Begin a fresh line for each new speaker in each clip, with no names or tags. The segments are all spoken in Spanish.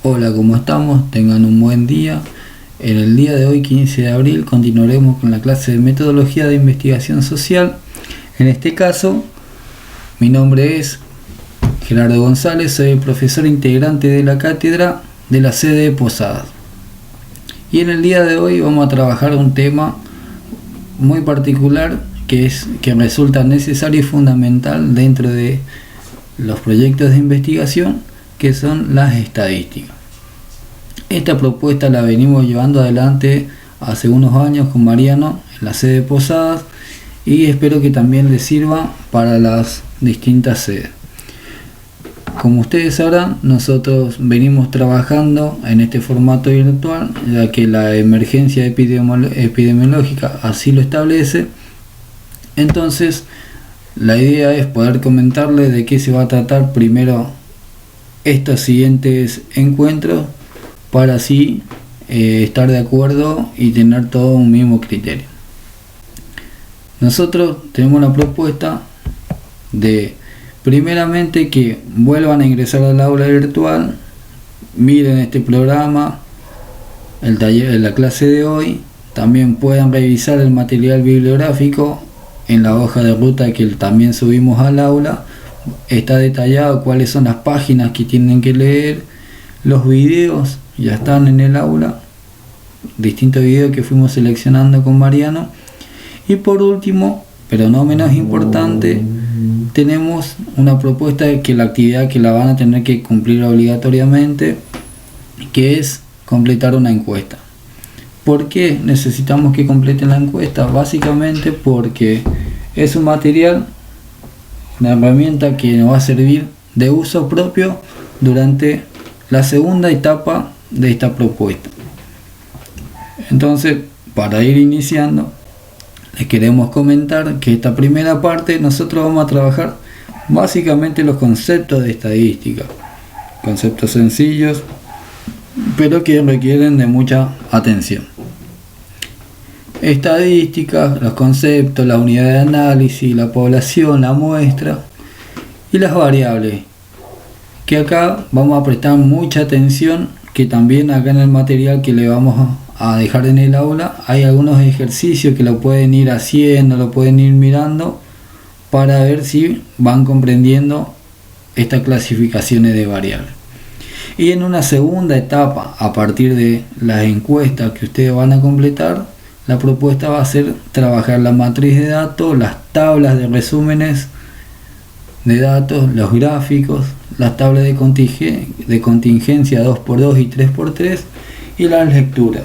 Hola, ¿cómo estamos? Tengan un buen día. En el día de hoy, 15 de abril, continuaremos con la clase de metodología de investigación social. En este caso, mi nombre es Gerardo González, soy el profesor integrante de la cátedra de la sede de Posadas. Y en el día de hoy vamos a trabajar un tema muy particular que resulta necesario y fundamental dentro de los proyectos de investigación, que son las estadísticas. Esta propuesta la venimos llevando adelante hace unos años con Mariano en la sede de Posadas y espero que también les sirva para las distintas sedes. Como ustedes sabrán, nosotros venimos trabajando en este formato virtual, ya que la emergencia epidemiológica así lo establece. Entonces, la idea es poder comentarles de qué se va a tratar primero estos siguientes encuentros, para así estar de acuerdo y tener todo un mismo criterio. Nosotros tenemos la propuesta de primeramente que vuelvan a ingresar al aula virtual, miren este programa, el taller, la clase de hoy, también puedan revisar el material bibliográfico en la hoja de ruta que también subimos al aula. Está detallado cuáles son las páginas que tienen que leer. Los videos ya están en el aula, distintos videos que fuimos seleccionando con Mariano. Y por último, pero no menos importante, tenemos una propuesta de que la actividad que la van a tener que cumplir obligatoriamente, que es completar una encuesta. ¿Por qué necesitamos que completen la encuesta? Básicamente porque es un material, una herramienta que nos va a servir de uso propio durante la segunda etapa de esta propuesta. Entonces, para ir iniciando, les queremos comentar que esta primera parte nosotros vamos a trabajar básicamente los conceptos de estadística, conceptos sencillos, pero que requieren de mucha atención. Estadísticas, los conceptos, la unidad de análisis, la población, la muestra y las variables, que acá vamos a prestar mucha atención, que también acá en el material que le vamos a dejar en el aula hay algunos ejercicios que lo pueden ir haciendo, lo pueden ir mirando para ver si van comprendiendo estas clasificaciones de variables. Y en una segunda etapa, a partir de las encuestas que ustedes van a completar, la propuesta va a ser trabajar la matriz de datos, las tablas de resúmenes de datos, los gráficos, las tablas de contingencia 2x2 y 3x3 y las lecturas.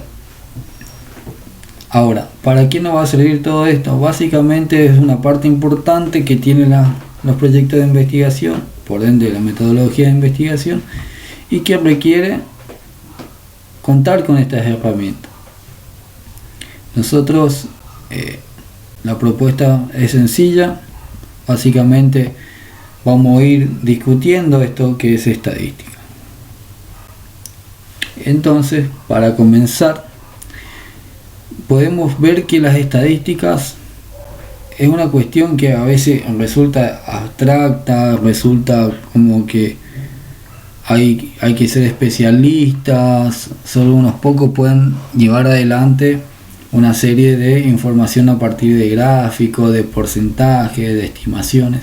Ahora, ¿para qué nos va a servir todo esto? Básicamente es una parte importante que tienen los proyectos de investigación, por ende la metodología de investigación, y que requiere contar con estas herramientas. Nosotros, la propuesta es sencilla, básicamente vamos a ir discutiendo esto que es estadística. Entonces, para comenzar, podemos ver que las estadísticas es una cuestión que a veces resulta abstracta, resulta como que hay que ser especialistas, solo unos pocos pueden llevar adelante una serie de información a partir de gráficos, de porcentajes, de estimaciones,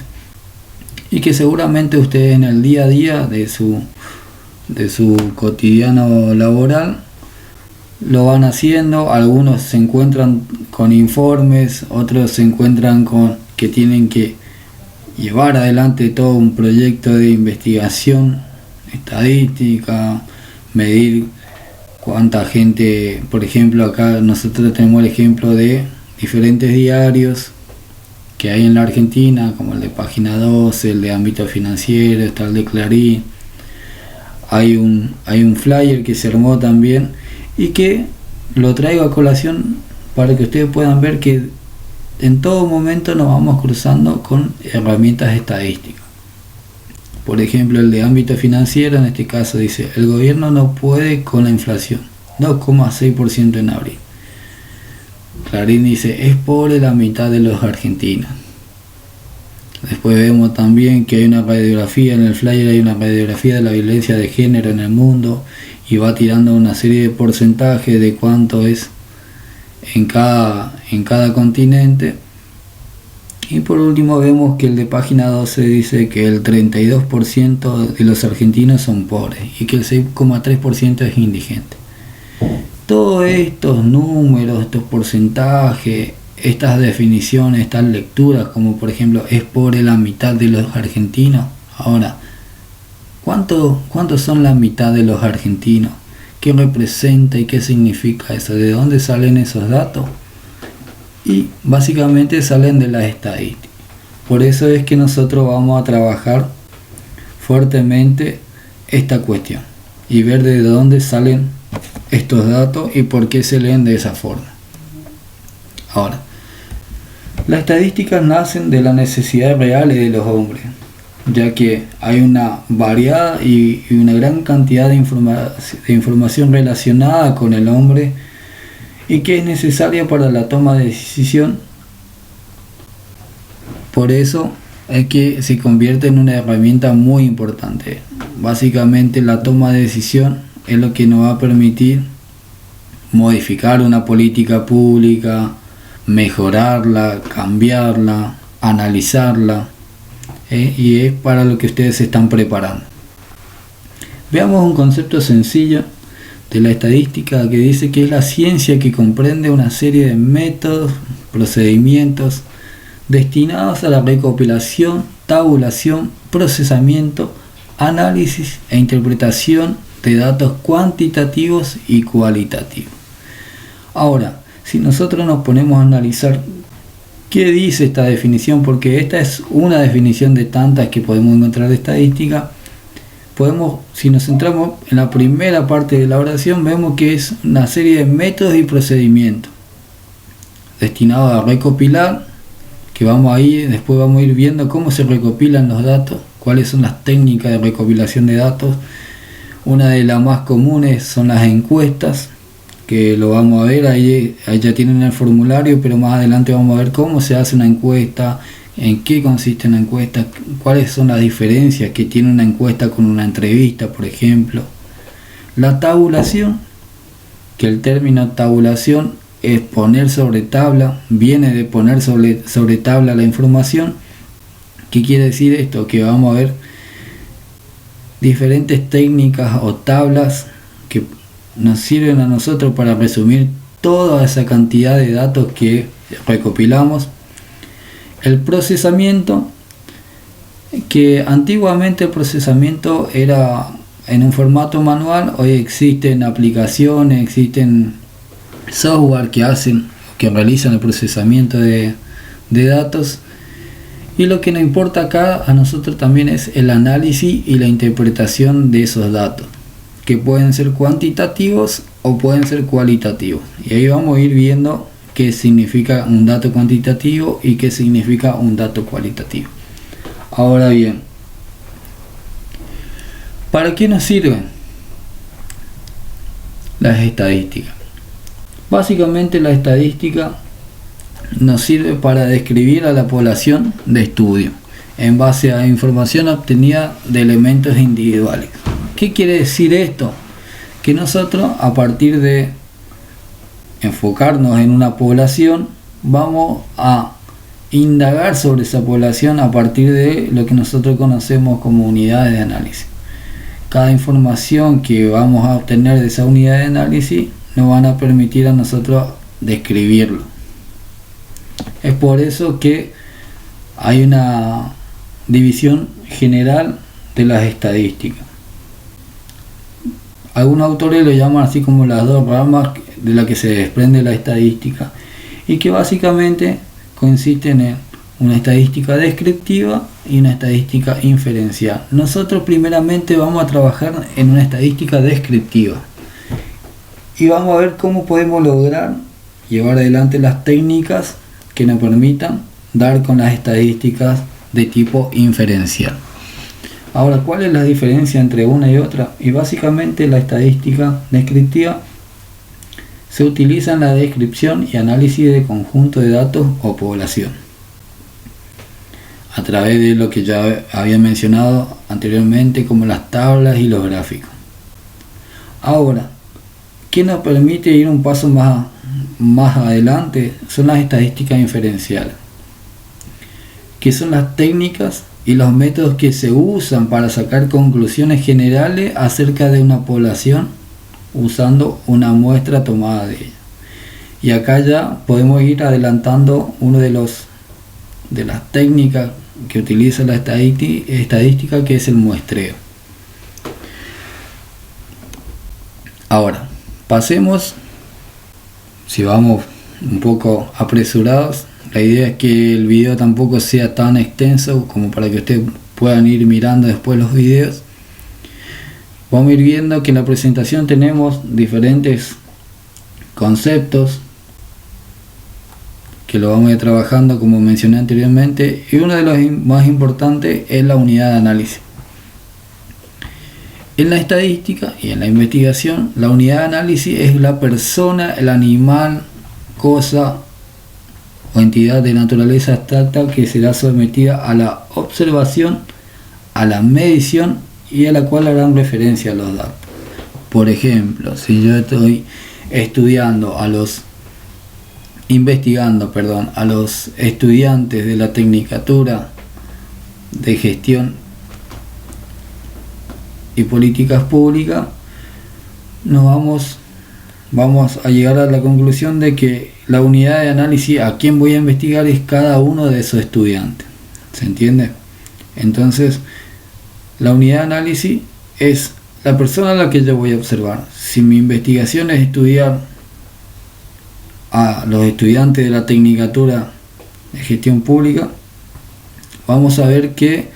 y que seguramente ustedes en el día a día de su cotidiano laboral lo van haciendo. Algunos se encuentran con informes, otros se encuentran con que tienen que llevar adelante todo un proyecto de investigación estadística, medir cuánta gente, por ejemplo acá nosotros tenemos el ejemplo de diferentes diarios que hay en la Argentina, como el de Página 12, el de Ámbito Financiero, está el de Clarín. Hay un flyer que se armó también y que lo traigo a colación para que ustedes puedan ver que en todo momento nos vamos cruzando con herramientas estadísticas. Por ejemplo, el de Ámbito Financiero, en este caso dice: el gobierno no puede con la inflación, 2,6% en abril. Clarín dice: es pobre la mitad de los argentinos. Después vemos también que hay una radiografía, en el flyer hay una radiografía de la violencia de género en el mundo y va tirando una serie de porcentajes de cuánto es en cada continente. Y por último vemos que el de página 12 dice que el 32% de los argentinos son pobres y que el 6,3% es indigente. Todos estos números, estos porcentajes, estas definiciones, estas lecturas, como por ejemplo es pobre la mitad de los argentinos. Ahora, ¿cuántos son la mitad de los argentinos? ¿Qué representa y qué significa eso? ¿De dónde salen esos datos? Y básicamente salen de las estadísticas. Por eso es que nosotros vamos a trabajar fuertemente esta cuestión y ver de dónde salen estos datos y por qué se leen de esa forma. Ahora, las estadísticas nacen de las necesidades reales de los hombres, ya que hay una variada y una gran cantidad de información relacionada con el hombre y que es necesaria para la toma de decisión. Por eso es que se convierte en una herramienta muy importante. Básicamente la toma de decisión es lo que nos va a permitir modificar una política pública, mejorarla, cambiarla, analizarla, y es para lo que ustedes se están preparando. Veamos un concepto sencillo de la estadística que dice que es la ciencia que comprende una serie de métodos, procedimientos destinados a la recopilación, tabulación, procesamiento, análisis e interpretación de datos cuantitativos y cualitativos. Ahora, si nosotros nos ponemos a analizar qué dice esta definición, porque esta es una definición de tantas que podemos encontrar de estadística, si nos centramos en la primera parte de la oración, vemos que es una serie de métodos y procedimientos destinados a recopilar, que después vamos a ir viendo cómo se recopilan los datos, cuáles son las técnicas de recopilación de datos. Una de las más comunes son las encuestas, que lo vamos a ver, ahí ya tienen el formulario, pero más adelante vamos a ver cómo se hace una encuesta, en qué consiste una encuesta, cuáles son las diferencias que tiene una encuesta con una entrevista, por ejemplo. La tabulación, que el término tabulación es poner sobre tabla, viene de poner sobre tabla la información. ¿Qué quiere decir esto? Que vamos a ver diferentes técnicas o tablas que nos sirven a nosotros para resumir toda esa cantidad de datos que recopilamos. El procesamiento, que antiguamente el procesamiento era en un formato manual, hoy existen aplicaciones, existen software que realizan el procesamiento de datos, y lo que nos importa acá a nosotros también es el análisis y la interpretación de esos datos, que pueden ser cuantitativos o pueden ser cualitativos, y ahí vamos a ir viendo qué significa un dato cuantitativo y qué significa un dato cualitativo. Ahora bien, ¿para qué nos sirven las estadísticas? Básicamente la estadística nos sirve para describir a la población de estudio en base a información obtenida de elementos individuales. ¿Qué quiere decir esto? Que nosotros, a partir de enfocarnos en una población, vamos a indagar sobre esa población a partir de lo que nosotros conocemos como unidades de análisis. Cada información que vamos a obtener de esa unidad de análisis nos van a permitir a nosotros describirlo. Es por eso que hay una división general de las estadísticas. Algunos autores lo llaman así como las dos ramas de las que se desprende la estadística, y que básicamente consisten en una estadística descriptiva y una estadística inferencial. Nosotros primeramente vamos a trabajar en una estadística descriptiva y vamos a ver cómo podemos lograr llevar adelante las técnicas que nos permitan dar con las estadísticas de tipo inferencial. Ahora, ¿cuál es la diferencia entre una y otra? Y básicamente la estadística descriptiva se utiliza en la descripción y análisis de conjunto de datos o población. a través de lo que ya había mencionado anteriormente, como las tablas y los gráficos. Ahora, ¿qué nos permite ir un paso más adelante? Son las estadísticas inferenciales, que son las técnicas y los métodos que se usan para sacar conclusiones generales acerca de una población usando una muestra tomada de ella. Y acá ya podemos ir adelantando uno de las técnicas que utiliza la estadística, que es el muestreo. Ahora, pasemos, si vamos un poco apresurados, la idea es que el video tampoco sea tan extenso como para que ustedes puedan ir mirando después los videos. Vamos a ir viendo que en la presentación tenemos diferentes conceptos que lo vamos a ir trabajando, como mencioné anteriormente, y uno de los más importantes es la unidad de análisis. En la estadística y en la investigación, la unidad de análisis es la persona, el animal, cosa o entidad de naturaleza abstracta que será sometida a la observación, a la medición y a la cual harán referencia a los datos. Por ejemplo, si yo estoy investigando a los estudiantes de la Tecnicatura de Gestión y Políticas Públicas, vamos a llegar a la conclusión de que la unidad de análisis a quien voy a investigar es cada uno de esos estudiantes. ¿Se entiende? Entonces, la unidad de análisis es la persona a la que yo voy a observar. Si mi investigación es estudiar a los estudiantes de la Tecnicatura de Gestión Pública, vamos a ver que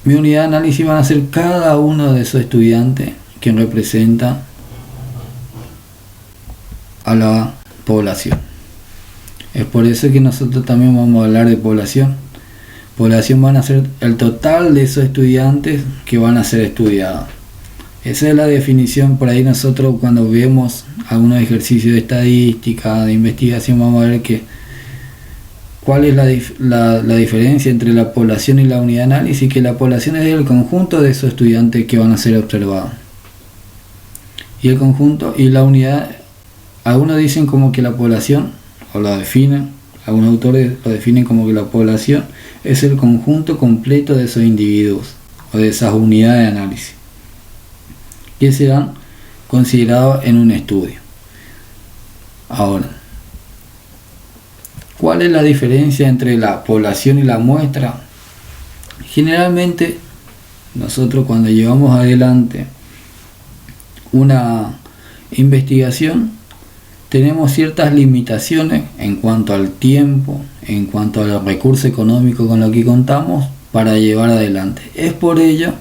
mi unidad de análisis van a ser cada uno de esos estudiantes que representa a la población. Es por eso que nosotros también vamos a hablar de población. Población van a ser el total de esos estudiantes que van a ser estudiados. Esa es la definición. Por ahí nosotros, cuando vemos algunos ejercicios de estadística, de investigación, vamos a ver que cuál es la diferencia entre la población y la unidad de análisis, que la población es el conjunto de esos estudiantes que van a ser observados. Y el conjunto y la unidad, algunos dicen como que la población, o lo definen, algunos autores lo definen como que la población es el conjunto completo de esos individuos o de esas unidades de análisis que serán considerados en un estudio. Ahora, ¿cuál es la diferencia entre la población y la muestra? Generalmente nosotros, cuando llevamos adelante una investigación, tenemos ciertas limitaciones en cuanto al tiempo, en cuanto al recurso económico con lo que contamos para llevar adelante. Es por ello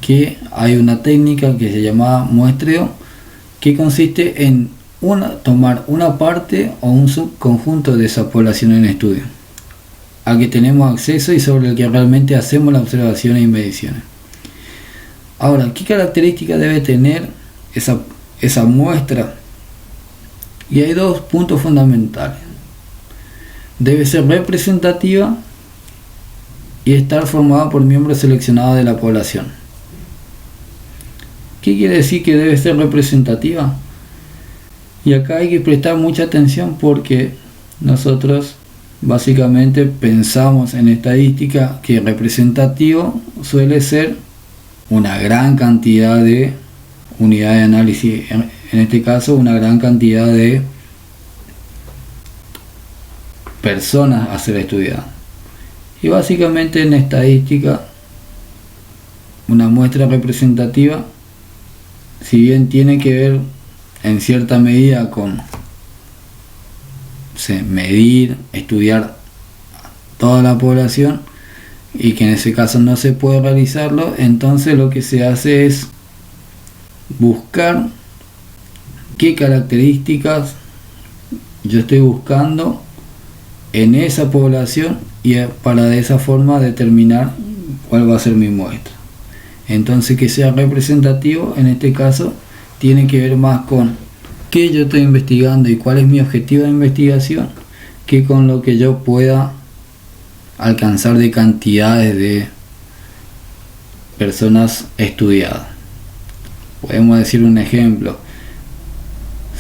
que hay una técnica que se llama muestreo, que consiste en tomar una parte o un subconjunto de esa población en estudio, a que tenemos acceso y sobre el que realmente hacemos las observaciones y mediciones. Ahora, ¿qué características debe tener esa muestra? Y hay dos puntos fundamentales. Debe ser representativa y estar formada por miembros seleccionados de la población. ¿Qué quiere decir que debe ser representativa? Y acá hay que prestar mucha atención, porque nosotros básicamente pensamos en estadística que representativo suele ser una gran cantidad de unidades de análisis, en este caso una gran cantidad de personas a ser estudiadas. Y básicamente en estadística, una muestra representativa, si bien tiene que ver en cierta medida con medir, estudiar toda la población, y que en ese caso no se puede realizarlo, entonces lo que se hace es buscar qué características yo estoy buscando en esa población, y para de esa forma determinar cuál va a ser mi muestra. Entonces, que sea representativo en este caso tiene que ver más con qué yo estoy investigando y cuál es mi objetivo de investigación, que con lo que yo pueda alcanzar de cantidades de personas estudiadas. Podemos decir un ejemplo: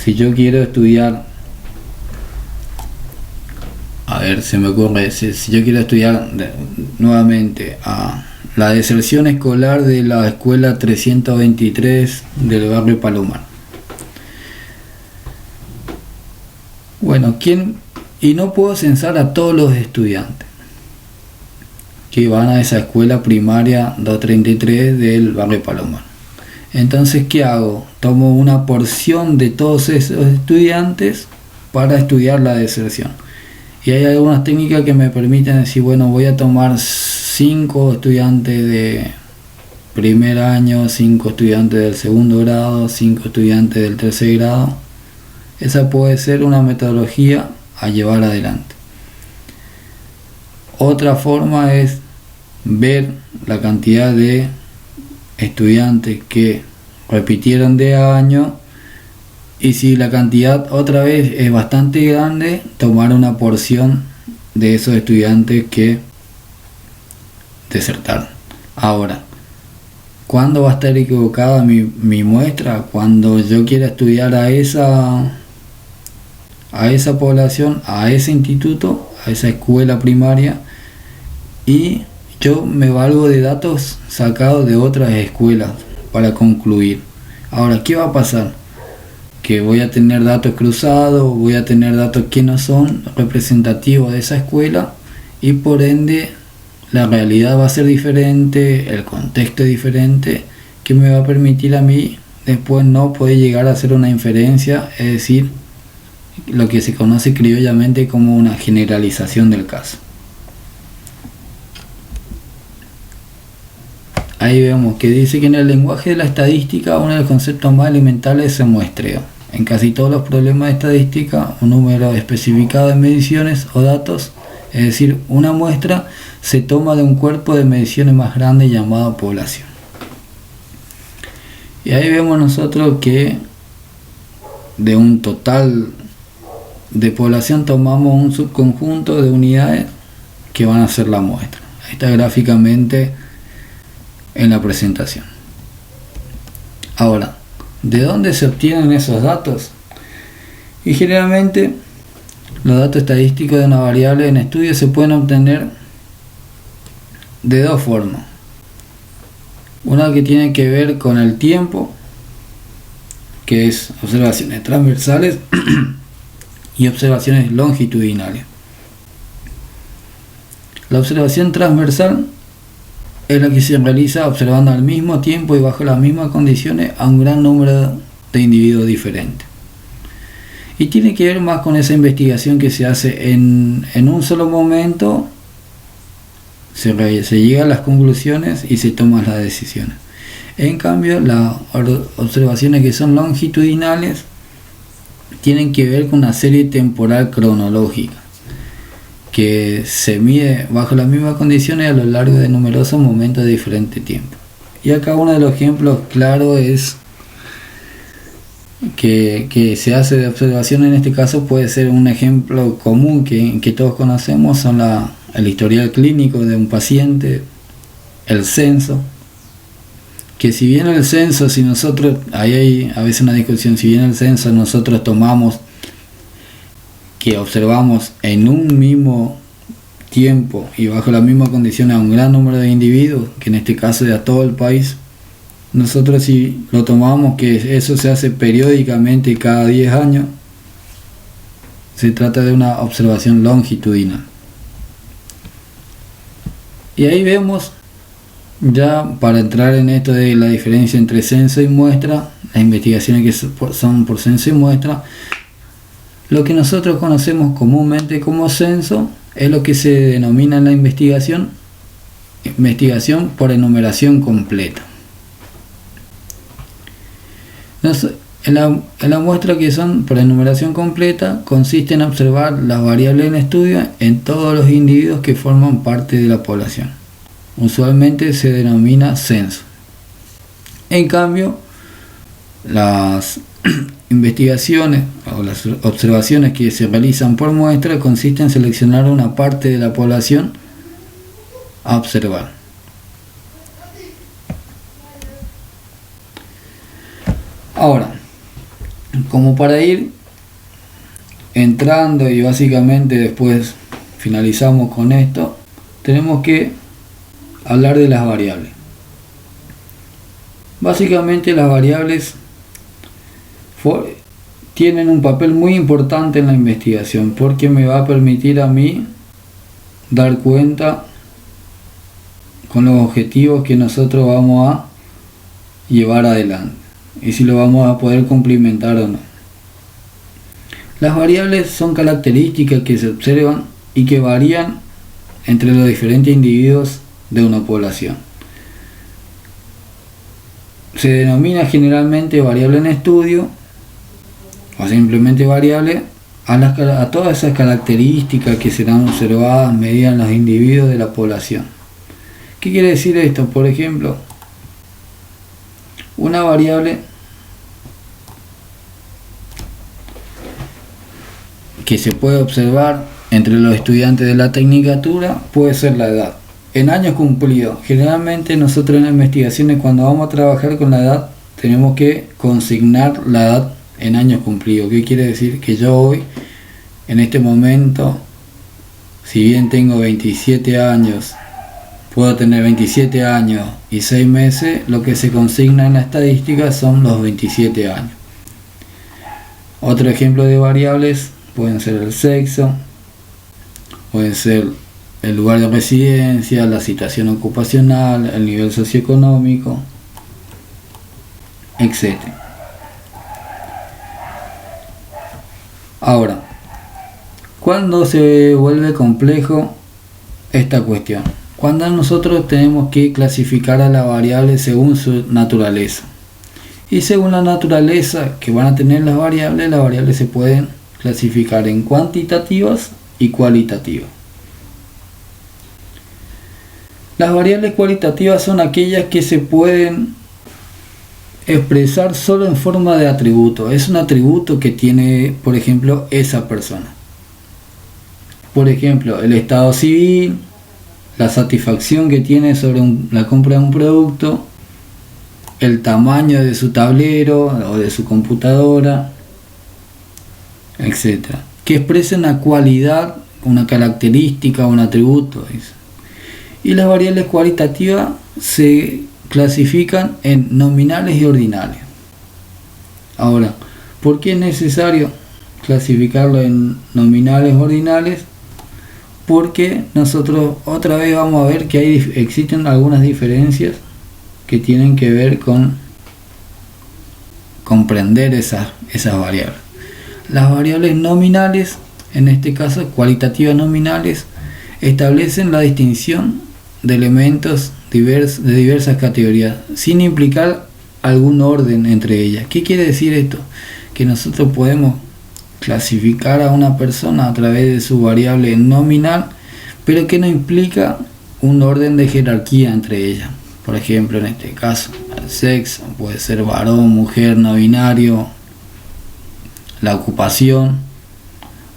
si yo quiero estudiar, se me ocurre, si yo quiero estudiar nuevamente a la deserción escolar de la escuela 323 del barrio Palomar. Bueno, y no puedo censar a todos los estudiantes que van a esa escuela primaria 233 del barrio Palomar. Entonces, ¿qué hago? Tomo una porción de todos esos estudiantes para estudiar la deserción. Y hay algunas técnicas que me permiten decir, bueno, voy a tomar 5 estudiantes de primer año, 5 estudiantes del segundo grado, 5 estudiantes del tercer grado. Esa puede ser una metodología a llevar adelante. Otra forma es ver la cantidad de estudiantes que repitieron de año, y si la cantidad otra vez es bastante grande, tomar una porción de esos estudiantes que desertaron. Ahora, ¿cuándo va a estar equivocada mi muestra? Cuando yo quiera estudiar a esa población, a ese instituto, a esa escuela primaria, y yo me valgo de datos sacados de otras escuelas para concluir. Ahora, ¿qué va a pasar? Que voy a tener datos cruzados, voy a tener datos que no son representativos de esa escuela, y por ende la realidad va a ser diferente, el contexto es diferente, que me va a permitir a mí después no poder llegar a hacer una inferencia, es decir, lo que se conoce criollamente como una generalización del caso. Ahí vemos que dice que en el lenguaje de la estadística uno de los conceptos más elementales es el muestreo. En casi todos los problemas de estadística, un número especificado de mediciones o datos, es decir, una muestra, se toma de un cuerpo de mediciones más grande llamado población. Y ahí vemos nosotros que de un total de población tomamos un subconjunto de unidades que van a ser la muestra. Ahí está gráficamente en la presentación. Ahora, ¿de dónde se obtienen esos datos? Y generalmente los datos estadísticos de una variable en estudio se pueden obtener de dos formas. Una que tiene que ver con el tiempo, que es observaciones transversales y observaciones longitudinales. La observación transversal es la que se realiza observando al mismo tiempo y bajo las mismas condiciones a un gran número de individuos diferentes. Y tiene que ver más con esa investigación que se hace en un solo momento, se llega a las conclusiones y se toman las decisiones. En cambio, las observaciones que son longitudinales tienen que ver con una serie temporal cronológica que se mide bajo las mismas condiciones a lo largo de numerosos momentos de diferente tiempo. Y acá uno de los ejemplos claros es que se hace de observación. En este caso puede ser un ejemplo común que todos conocemos, son el historial clínico de un paciente, el censo, que si bien el censo, si nosotros, ahí hay a veces una discusión, si bien el censo nosotros tomamos que observamos en un mismo tiempo y bajo las mismas condiciones a un gran número de individuos, que en este caso es a todo el país, nosotros si lo tomamos que eso se hace periódicamente cada 10 años, se trata de una observación longitudinal. Y ahí vemos, ya para entrar en esto de la diferencia entre censo y muestra, las investigaciones que son por censo y muestra, lo que nosotros conocemos comúnmente como censo es lo que se denomina en la investigación por enumeración completa. En la muestra que son por enumeración completa consiste en observar las variables en estudio en todos los individuos que forman parte de la población. Usualmente se denomina censo. En cambio, las investigaciones o las observaciones que se realizan por muestra consisten en seleccionar una parte de la población a observar. Ahora, como para ir entrando y básicamente después finalizamos con esto, tenemos que hablar de las variables. Básicamente las variables tienen un papel muy importante en la investigación porque me va a permitir a mí dar cuenta con los objetivos que nosotros vamos a llevar adelante y si lo vamos a poder cumplimentar o no. Las variables son características que se observan y que varían entre los diferentes individuos de una población. Se denomina generalmente variable en estudio o simplemente variable a todas esas características que serán observadas medidas en los individuos de la población. ¿Qué quiere decir esto? Por ejemplo, una variable que se puede observar entre los estudiantes de la tecnicatura puede ser la edad. En años cumplidos, generalmente nosotros en las investigaciones cuando vamos a trabajar con la edad tenemos que consignar la edad en años cumplidos. ¿Qué quiere decir? Que yo hoy, en este momento, si bien tengo 27 años, puedo tener 27 años y 6 meses, lo que se consigna en la estadística son los 27 años. Otro ejemplo de variables pueden ser el sexo, pueden ser el lugar de residencia, la situación ocupacional, el nivel socioeconómico, etc. Ahora, ¿cuándo se vuelve complejo esta cuestión? Cuando nosotros tenemos que clasificar a la variable según su naturaleza. Y según la naturaleza que van a tener las variables se pueden clasificar en cuantitativas y cualitativas. Las variables cualitativas son aquellas que se pueden expresar solo en forma de atributo. Es un atributo que tiene, por ejemplo, esa persona. Por ejemplo, el estado civil, la satisfacción que tiene sobre la compra de un producto, el tamaño de su tablero o de su computadora, etc. Que expresen una cualidad, una característica, un atributo. Y las variables cualitativas se clasifican en nominales y ordinales. Ahora, ¿por qué es necesario clasificarlo en nominales y ordinales? Porque nosotros otra vez vamos a ver que existen algunas diferencias que tienen que ver con comprender esas variables. Las variables nominales, en este caso cualitativas nominales, establecen la distinción de elementos de diversas categorías sin implicar algún orden entre ellas. ¿Qué quiere decir esto? Que nosotros podemos clasificar a una persona a través de su variable nominal, pero que no implica un orden de jerarquía entre ellas. Por ejemplo, en este caso, el sexo puede ser varón, mujer, no binario, la ocupación.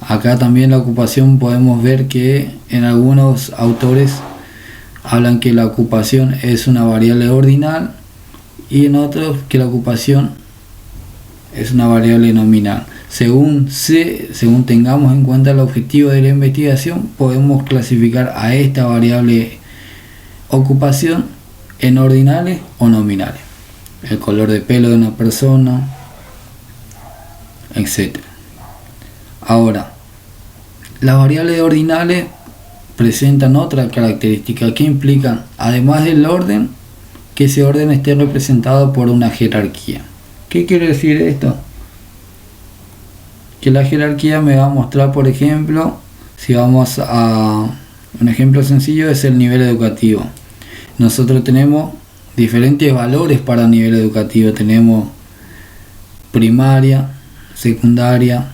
Acá también la ocupación podemos ver que en algunos autores hablan que la ocupación es una variable ordinal y en otros que la ocupación es una variable nominal. Según tengamos en cuenta el objetivo de la investigación, podemos clasificar a esta variable ocupación en ordinales o nominales. El color de pelo de una persona, etc. Ahora, las variables ordinales presentan otra característica que implican, además del orden, que ese orden esté representado por una jerarquía. ¿Qué quiere decir esto? Que la jerarquía me va a mostrar, por ejemplo, si vamos a un ejemplo sencillo, es el nivel educativo. Nosotros tenemos diferentes valores para nivel educativo. Tenemos primaria, secundaria,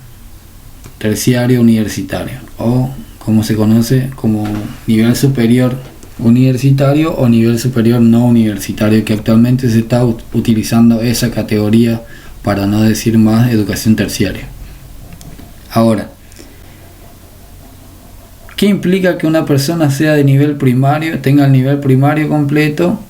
terciario, universitario, o como se conoce como nivel superior universitario o nivel superior no universitario, que actualmente se está utilizando esa categoría para no decir más educación terciaria. Ahora, ¿Qué implica que una persona sea de nivel primario, tenga el nivel primario completo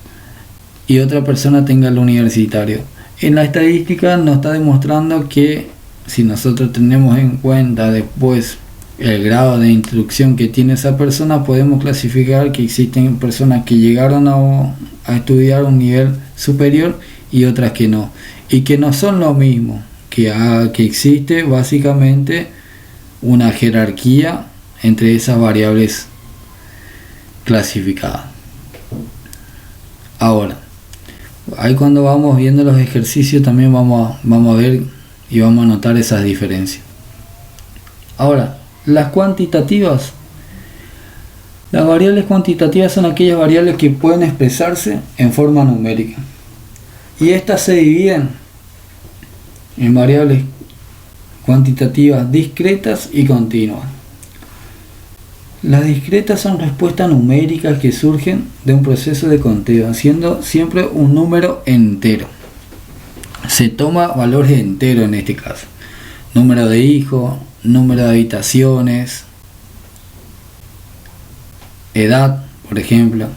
y otra persona tenga el universitario? En la estadística nos está demostrando que si nosotros tenemos en cuenta después el grado de instrucción que tiene esa persona, podemos clasificar que existen personas que llegaron a estudiar un nivel superior y otras que no, y que no son lo mismo, que existe básicamente una jerarquía entre esas variables clasificadas. Ahora, ahí cuando vamos viendo los ejercicios también vamos a ver y vamos a notar esas diferencias. Ahora, las cuantitativas. Las variables cuantitativas son aquellas variables que pueden expresarse en forma numérica. Y estas se dividen en variables cuantitativas discretas y continuas. Las discretas son respuestas numéricas que surgen de un proceso de conteo, siendo siempre un número entero. Se toma valores enteros en este caso. Número de hijos, número de habitaciones, edad, por ejemplo.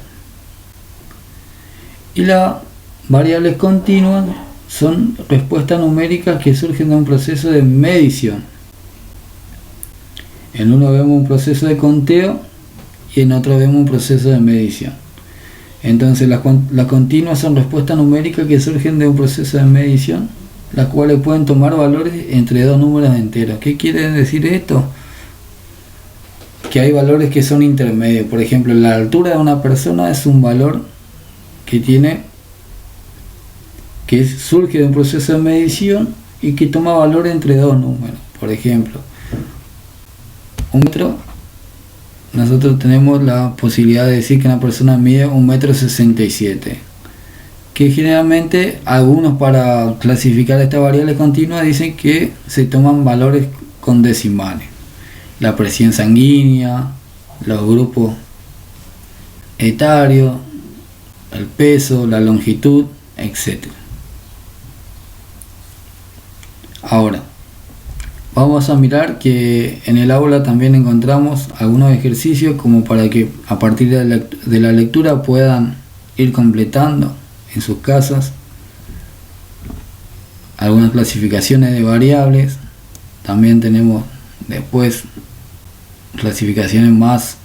Y las variables continuas son respuestas numéricas que surgen de un proceso de medición. En uno vemos un proceso de conteo y en otro vemos un proceso de medición. Entonces las continuas son respuestas numéricas que surgen de un proceso de medición, las cuales pueden tomar valores entre dos números enteros. ¿Qué quiere decir esto? Que hay valores que son intermedios. Por ejemplo, la altura de una persona es un valor que surge de un proceso de medición y que toma valor entre dos números. Por ejemplo, un metro, nosotros tenemos la posibilidad de decir que una persona mide 1,67 m, que generalmente algunos, para clasificar estas variables continuas, dicen que se toman valores con decimales: la presión sanguínea, los grupos etarios, el peso, la longitud, etc. Ahora, vamos a mirar que en el aula también encontramos algunos ejercicios como para que a partir de la lectura puedan ir completando en sus casas algunas clasificaciones de variables. También tenemos después clasificaciones más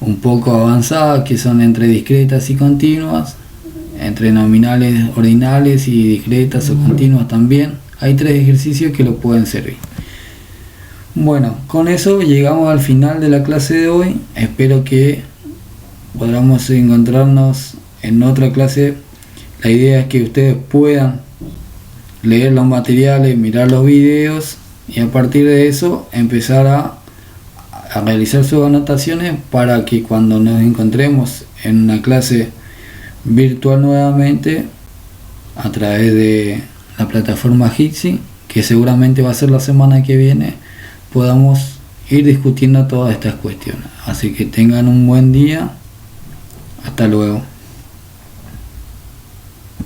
un poco avanzadas, que son entre discretas y continuas, entre nominales, ordinales y discretas o continuas también. Hay 3 ejercicios que lo pueden servir. Bueno, con eso llegamos al final de la clase de hoy. Espero que podamos encontrarnos en otra clase. La idea es que ustedes puedan leer los materiales, mirar los videos y a partir de eso empezar a realizar sus anotaciones para que cuando nos encontremos en una clase virtual nuevamente a través de la plataforma Jitsi, que seguramente va a ser la semana que viene, podamos ir discutiendo todas estas cuestiones. Así que tengan un buen día. Hasta luego.